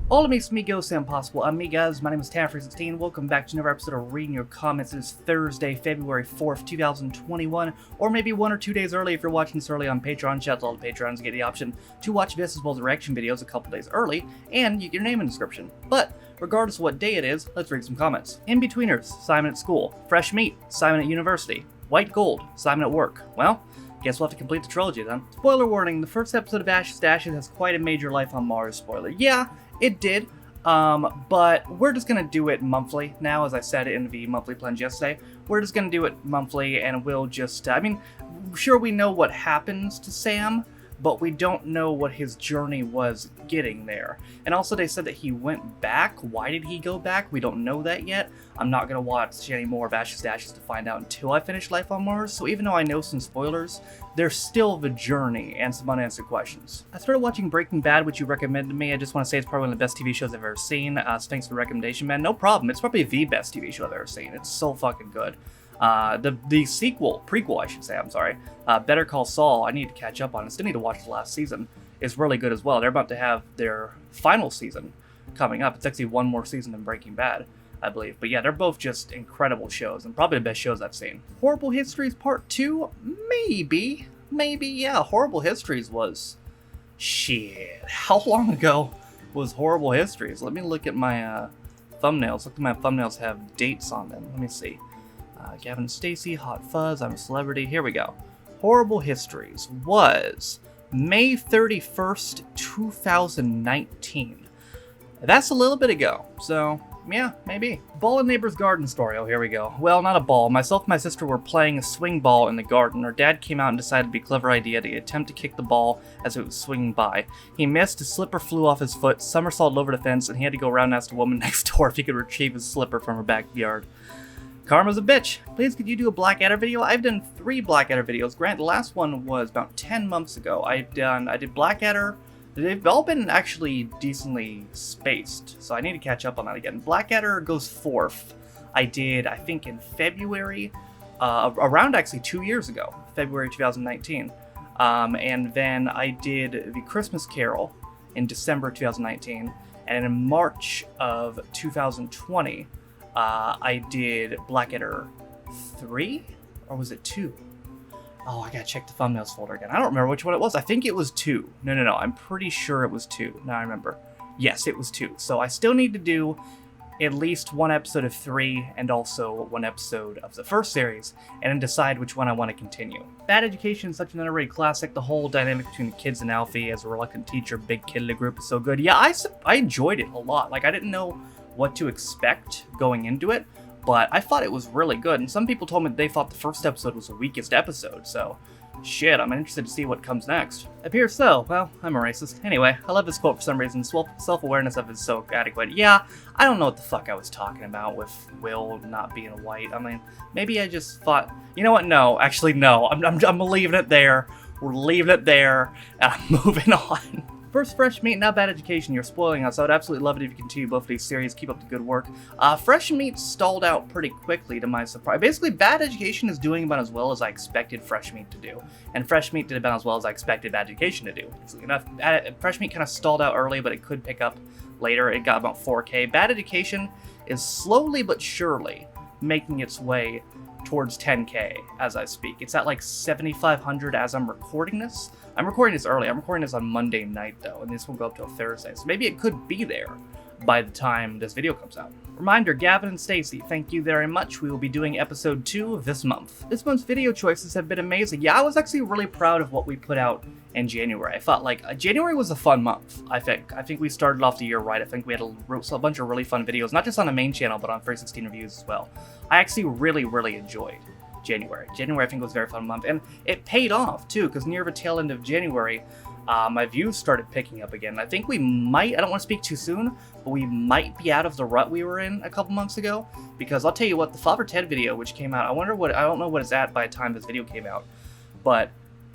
Hola mis amigos and possible amigas, my name is Tanner16. Welcome back to another episode of Reading Your Comments. It is Thursday, February 4th, 2021, or maybe 1 or 2 days early if you're watching this early on Patreon. Shout out to all the Patrons, get the option to watch this as well as reaction videos a couple days early, and you get your name in the description. But regardless of what day it is, let's read some comments. In-betweeners, Simon at school. Fresh meat, Simon at university. White gold, Simon at work. Well, guess we'll have to complete the trilogy then. Spoiler warning, the first episode of Ashes to Ashes has quite a major life on Mars spoiler. Yeah, it did, but we're just gonna do it monthly now, as I said in the monthly plans yesterday. We're just gonna do it monthly, and we'll just, sure we know what happens to Sam, but we don't know what his journey was getting there. And also they said that he went back. Why did he go back? We don't know that yet. I'm not gonna watch any more of Ashes to Ashes to find out until I finish Life on Mars, so even though I know some spoilers, there's still the journey and some unanswered questions. I started watching Breaking Bad, which you recommended to me. I just want to say it's probably one of the best TV shows I've ever seen, so thanks for the recommendation, man. No problem. It's probably the best TV show I've ever seen. It's so fucking good. The prequel, I should say, Better Call Saul, I need to catch up on. I still need to watch the last season. It's really good as well. They're about to have their final season coming up. It's actually one more season than Breaking Bad, I believe. But yeah, they're both just incredible shows, and probably the best shows I've seen. Horrible Histories Part 2? Maybe, yeah. Horrible Histories was... shit. How long ago was Horrible Histories? Let me look at my thumbnails. Look at my thumbnails have dates on them. Let me see. Gavin and Stacey, Hot Fuzz, I'm a Celebrity. Here we go. Horrible Histories was May 31st, 2019. That's a little bit ago, so yeah, maybe. Ball in Neighbor's Garden story. Oh, here we go. Well, not a ball. Myself and my sister were playing a swing ball in the garden. Our dad came out and decided it'd be a clever idea to attempt to kick the ball as it was swinging by. He missed, his slipper flew off his foot, somersaulted over the fence, and he had to go around and ask the woman next door if he could retrieve his slipper from her backyard. Karma's a bitch. Please, could you do a Blackadder video? I've done 3 Blackadder videos. Grant, the last one was about 10 months ago. I did Blackadder. They've all been actually decently spaced, so I need to catch up on that again. Blackadder goes 4th. I did, I think, in February, around actually 2 years ago, February 2019. And then I did The Christmas Carol in December 2019, and in March of 2020, I did Blackadder 3? Or was it 2? Oh, I gotta check the thumbnails folder again. I don't remember which one it was. I think it was 2. No. I'm pretty sure it was 2. Now I remember. Yes, it was 2. So I still need to do at least 1 episode of 3 and also 1 episode of the first series, and then decide which one I want to continue. Bad Education is such an underrated classic. The whole dynamic between the kids and Alfie as a reluctant teacher, big kid in the group is so good. Yeah, I enjoyed it a lot. Like, I didn't know what to expect going into it, but I thought it was really good, and some people told me they thought the first episode was the weakest episode, so shit, I'm interested to see what comes next. Appears so. Well, I'm a racist. Anyway, I love this quote for some reason. Self-awareness of it is so adequate. Yeah, I don't know what the fuck I was talking about with Will not being white. I mean, maybe I just thought, you know what, no, actually no, I'm leaving it there. We're leaving it there, and I'm moving on. First, Fresh Meat, now Bad Education. You're spoiling us. I would absolutely love it if you continue both of these series. Keep up the good work. Fresh Meat stalled out pretty quickly, to my surprise. Basically, Bad Education is doing about as well as I expected Fresh Meat to do. And Fresh Meat did about as well as I expected Bad Education to do. Enough, Fresh Meat kind of stalled out early, but it could pick up later. It got about 4K. Bad Education is slowly but surely making its way towards 10K as I speak. It's at like 7,500 as I'm recording this. I'm recording this early. I'm recording this on Monday night though, and this will go up till Thursday. So maybe it could be there by the time this video comes out. Reminder, Gavin and Stacey, thank you very much. We will be doing episode 2 this month. This month's video choices have been amazing. Yeah, I was actually really proud of what we put out in January. I thought like January was a fun month, I think. I think we started off the year right. I think we had a bunch of really fun videos, not just on the main channel, but on 316 Reviews as well. I actually really enjoyed January. January I think was a very fun month, and it paid off too, because near the tail end of January, my views started picking up again. I think we might, I don't want to speak too soon, but we might be out of the rut we were in a couple months ago, because I'll tell you what, the Father Ted video, which came out, I don't know what it's at by the time this video came out, but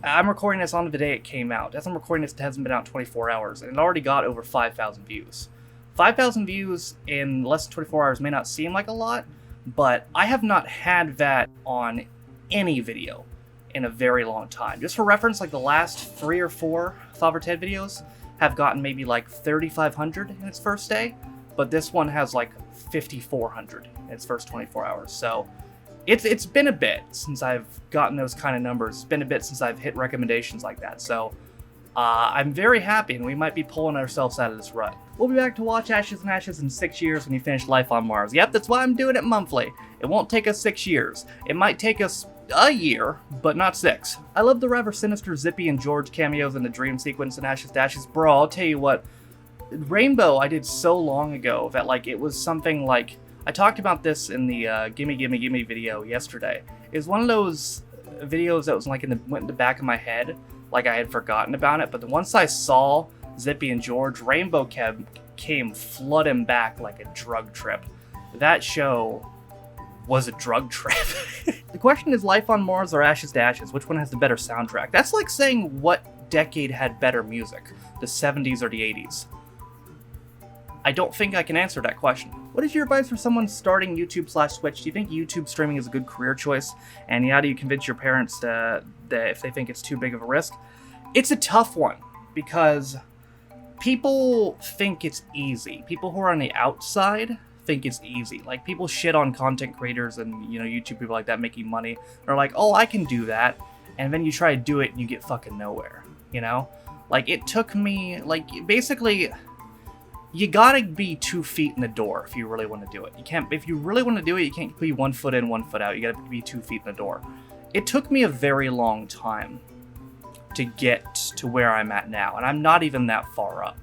I'm recording this on the day it came out. As I'm recording this, it hasn't been out 24 hours, and it already got over 5,000 views. 5,000 views in less than 24 hours may not seem like a lot, but I have not had that on any video in a very long time. Just for reference, like the last 3 or 4 Father Ted videos, have gotten maybe like 3,500 in its first day, but this one has like 5,400 in its first 24 hours. So it's been a bit since I've gotten those kind of numbers. It's been a bit since I've hit recommendations like that. So I'm very happy, and we might be pulling ourselves out of this rut. We'll be back to watch Ashes and Ashes in 6 years when you finish Life on Mars. Yep, that's why I'm doing it monthly. It won't take us 6 years. It might take us a year, but not 6. I love the rather sinister Zippy and George cameos in the dream sequence in Ashes to Ashes. Bro, I'll tell you what, Rainbow I did so long ago that like it was something like, I talked about this in the Gimme Gimme Gimme video yesterday. It was one of those videos that was like went in the back of my head, like I had forgotten about it, but once I saw Zippy and George, Rainbow came flooding back like a drug trip. That show was a drug trip. The question is Life on Mars or Ashes to Ashes? Which one has the better soundtrack? That's like saying what decade had better music, the 70s or the 80s. I don't think I can answer that question. What is your advice for someone starting YouTube/Twitch? Do you think YouTube streaming is a good career choice? And how do you convince your parents that if they think it's too big of a risk? It's a tough one because people think it's easy. People who are on the outside think it's easy. Like, people shit on content creators and, you know, YouTube people like that making money. They're like, oh, I can do that. And then you try to do it and you get fucking nowhere, you know? Like, it took me, like, basically, you gotta be 2 feet in the door if you really want to do it. You can't, if you really want to do it, you can't be 1 foot in, 1 foot out. You gotta be 2 feet in the door. It took me a very long time to get to where I'm at now, and I'm not even that far up,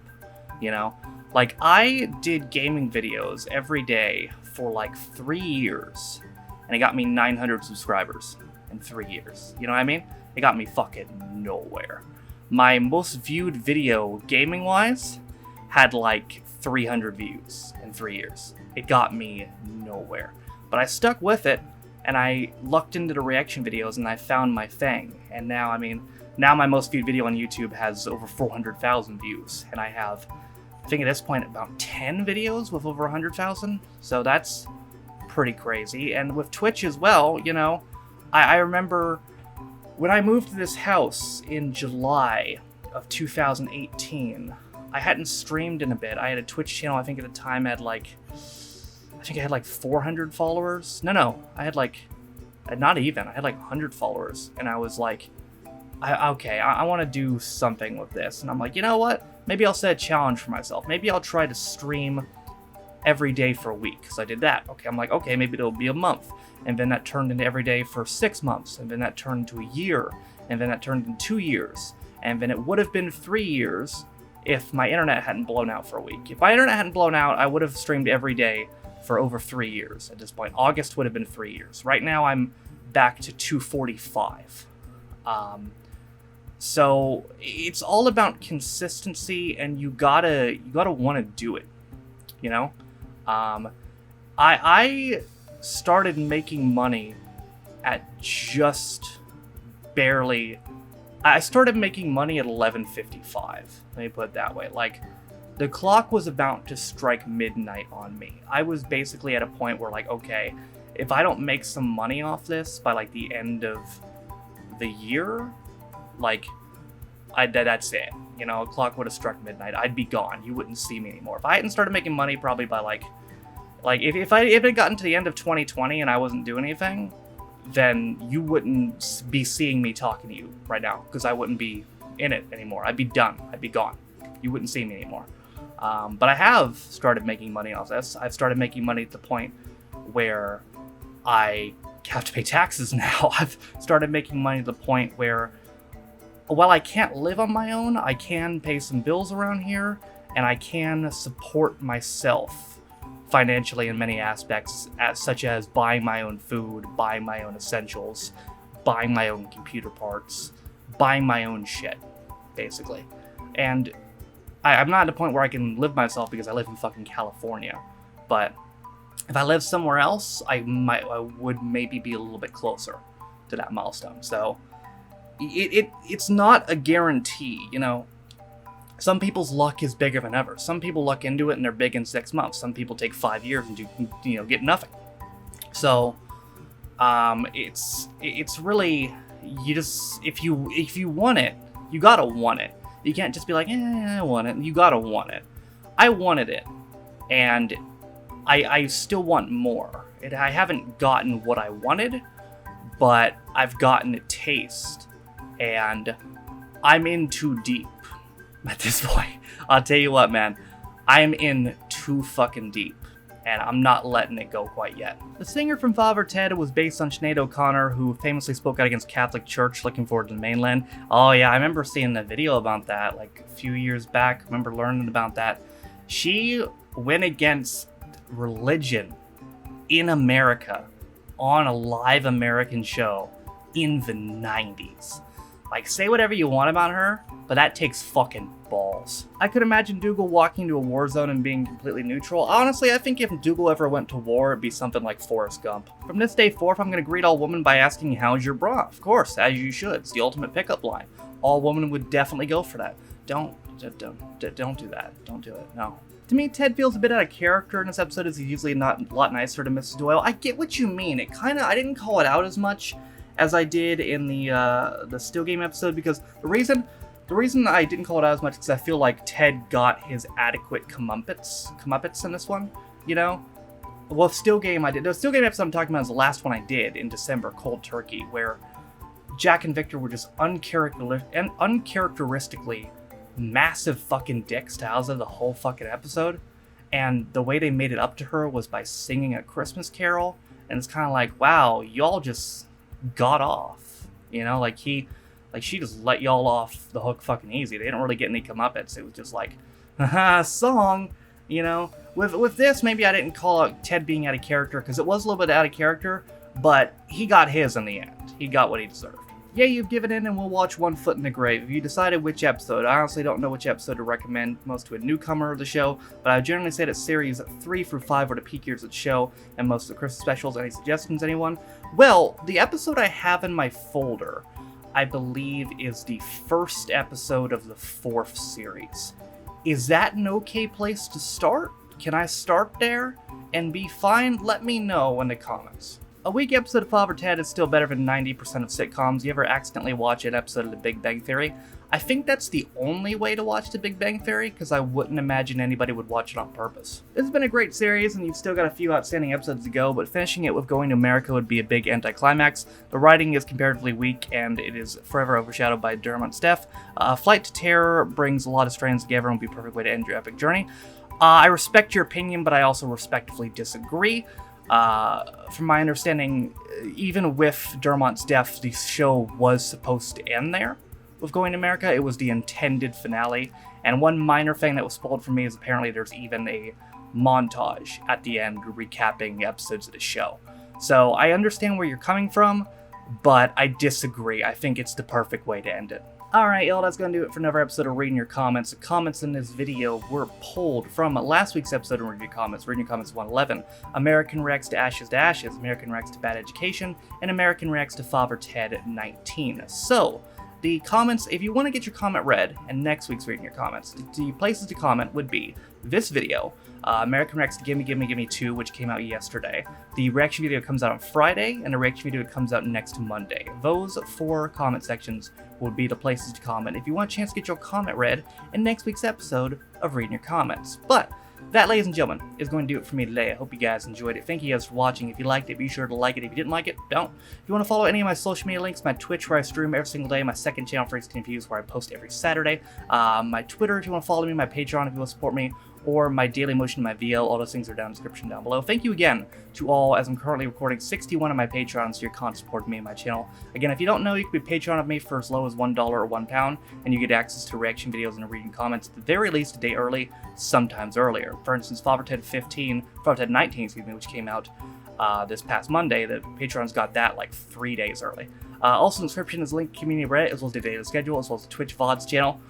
you know? Like, I did gaming videos every day for like 3 years, and it got me 900 subscribers in 3 years. You know what I mean? It got me fucking nowhere. My most viewed video, gaming-wise, had like 300 views in 3 years. It got me nowhere. But I stuck with it, and I lucked into the reaction videos, and I found my thing. And now, I mean, now my most viewed video on YouTube has over 400,000 views, and I have, I think at this point, about 10 videos with over 100,000. So that's pretty crazy. And with Twitch as well, you know, I remember when I moved to this house in July of 2018, I hadn't streamed in a bit. I had a Twitch channel, I think at the time I had like 400 followers. No, I had like, not even, I had like 100 followers. And I was like, I want to do something with this. And I'm like, you know what? Maybe I'll set a challenge for myself. Maybe I'll try to stream every day for a week, because I did that. Okay, I'm like, okay, maybe it'll be a month. And then that turned into every day for 6 months. And then that turned into a year. And then that turned into 2 years. And then it would have been 3 years if my internet hadn't blown out for a week. If my internet hadn't blown out, I would have streamed every day for over 3 years at this point. August would have been 3 years. Right now, I'm back to 245. So it's all about consistency, and you gotta want to do it, you know? I started making money at just barely. I started making money at 11:55. Let me put it that way. Like, the clock was about to strike midnight on me. I was basically at a point where, like, okay, if I don't make some money off this by like the end of the year, like, that's it. You know, a clock would have struck midnight. I'd be gone. You wouldn't see me anymore. If I hadn't started making money probably by like if it had gotten to the end of 2020 and I wasn't doing anything, then you wouldn't be seeing me talking to you right now, because I wouldn't be in it anymore. I'd be done. I'd be gone. You wouldn't see me anymore. But I have started making money off this. I've started making money at the point where I have to pay taxes now. I've started making money to the point where, while I can't live on my own, I can pay some bills around here, and I can support myself financially in many aspects, such as buying my own food, buying my own essentials, buying my own computer parts, buying my own shit, basically. And I'm not at a point where I can live myself because I live in fucking California. But if I lived somewhere else, I would maybe be a little bit closer to that milestone. So it's not a guarantee, you know. Some people's luck is bigger than ever. Some people luck into it and they're big in 6 months. Some people take 5 years and get nothing. So it's really, you just, if you want it, you gotta want it. You can't just be like, I want it. You gotta want it. I wanted it, and I still want more. I haven't gotten what I wanted, but I've gotten a taste, and I'm in too deep at this point. I'll tell you what, man, I'm in too fucking deep, and I'm not letting it go quite yet. The singer from Father Ted was based on Sinead O'Connor, who famously spoke out against Catholic Church looking forward to the mainland. Oh yeah, I remember seeing the video about that like a few years back. I remember learning about that. She went against religion in America on a live American show in the 90s. Like, say whatever you want about her, but that takes fucking balls. I could imagine Dougal walking into a war zone and being completely neutral. Honestly, I think if Dougal ever went to war, it'd be something like Forrest Gump. From this day forth, I'm gonna greet all women by asking, how's your bra? Of course, as you should. It's the ultimate pickup line. All women would definitely go for that. Don't do that. Don't do it, no. To me, Ted feels a bit out of character in this episode, as he's usually not a lot nicer to Mrs. Doyle. I get what you mean. I didn't call it out as much as I did in the Still Game episode, because the reason I didn't call it out as much is because I feel like Ted got his adequate comeuppance in this one, you know? Well, Still Game I did. The Still Game episode I'm talking about is the last one I did in December, Cold Turkey, where Jack and Victor were just uncharacteristically massive fucking dicks to Hausa the whole fucking episode, and the way they made it up to her was by singing a Christmas carol, and it's kind of like, wow, y'all just got off, you know, like she just let y'all off the hook fucking easy. They didn't really get any comeuppance. It was just like, haha, song, you know. With this, maybe I didn't call out Ted being out of character, because it was a little bit out of character, but he got his in the end. He got what he deserved. Yeah, you've given in, and we'll watch One Foot in the Grave. If you decided which episode, I honestly don't know which episode to recommend most to a newcomer of the show, but I would generally say that series 3 through 5 are the peak years of the show, and most of the Christmas specials. Any suggestions, anyone? Well, the episode I have in my folder, I believe, is the first episode of the 4th series. Is that an okay place to start? Can I start there and be fine? Let me know in the comments. A weak episode of Father Ted is still better than 90% of sitcoms. You ever accidentally watch an episode of The Big Bang Theory? I think that's the only way to watch The Big Bang Theory, because I wouldn't imagine anybody would watch it on purpose. This has been a great series, and you've still got a few outstanding episodes to go, but finishing it with Going to America would be a big anticlimax. The writing is comparatively weak, and it is forever overshadowed by Dermot's death. Flight to Terror brings a lot of strands together and would be a perfect way to end your epic journey. I respect your opinion, but I also respectfully disagree. From my understanding, even with Dermot's death, the show was supposed to end there. With Going to America, it was the intended finale, and one minor thing that was spoiled for me is apparently there's even a montage at the end recapping the episodes of the show. So I understand where you're coming from, but I disagree. I think it's the perfect way to end it. Alright, y'all, that's going to do it for another episode of Reading Your Comments. The comments in this video were pulled from last week's episode of Reading Your Comments, Reading Your Comments 111, American Reacts to Ashes, American Reacts to Bad Education, and American Reacts to Father Ted 19. So, the comments, if you want to get your comment read in next week's Reading Your Comments, the places to comment would be this video, American Reacts to Gimme 2, which came out yesterday. The reaction video comes out on Friday, and the reaction video comes out next Monday. Those 4 comment sections would be the places to comment if you want a chance to get your comment read in next week's episode of Reading Your Comments. But that, ladies and gentlemen, is going to do it for me today. I hope you guys enjoyed it. Thank you guys for watching. If you liked it, be sure to like it. If you didn't like it, don't. If you want to follow any of my social media links, my Twitch, where I stream every single day, my second channel, Freaks Confused, where I post every Saturday, my Twitter, if you want to follow me, my Patreon, if you want to support me, or my Daily Motion, my VL, all those things are down in the description down below. Thank you again to all, as I'm currently recording 61 of my Patreons, so you're constantly supporting me and my channel. Again, if you don't know, you can be Patreon of me for as low as $1 or £1, and you get access to reaction videos and reading comments at the very least a day early, sometimes earlier. For instance, Father Ted 19, which came out this past Monday, the Patreons got that like 3 days early. Also in the description is a link to community Reddit, as well as the daily schedule, as well as the Twitch VODs channel.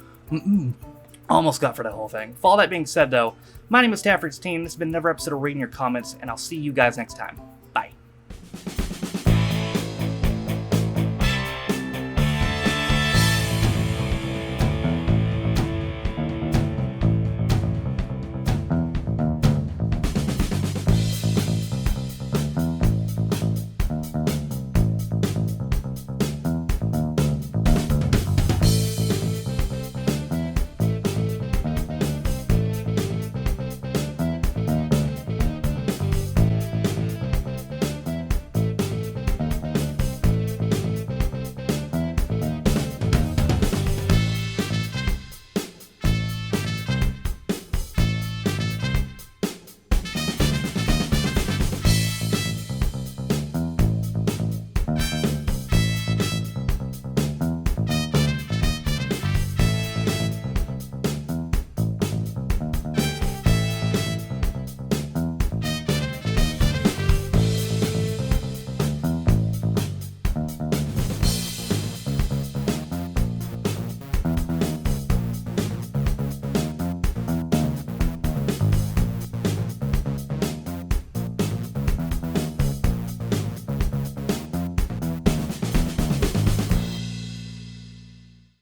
Almost got for that whole thing. For all that being said, though, my name is Taffrix16. This has been another episode of Reading Your Comments, and I'll see you guys next time.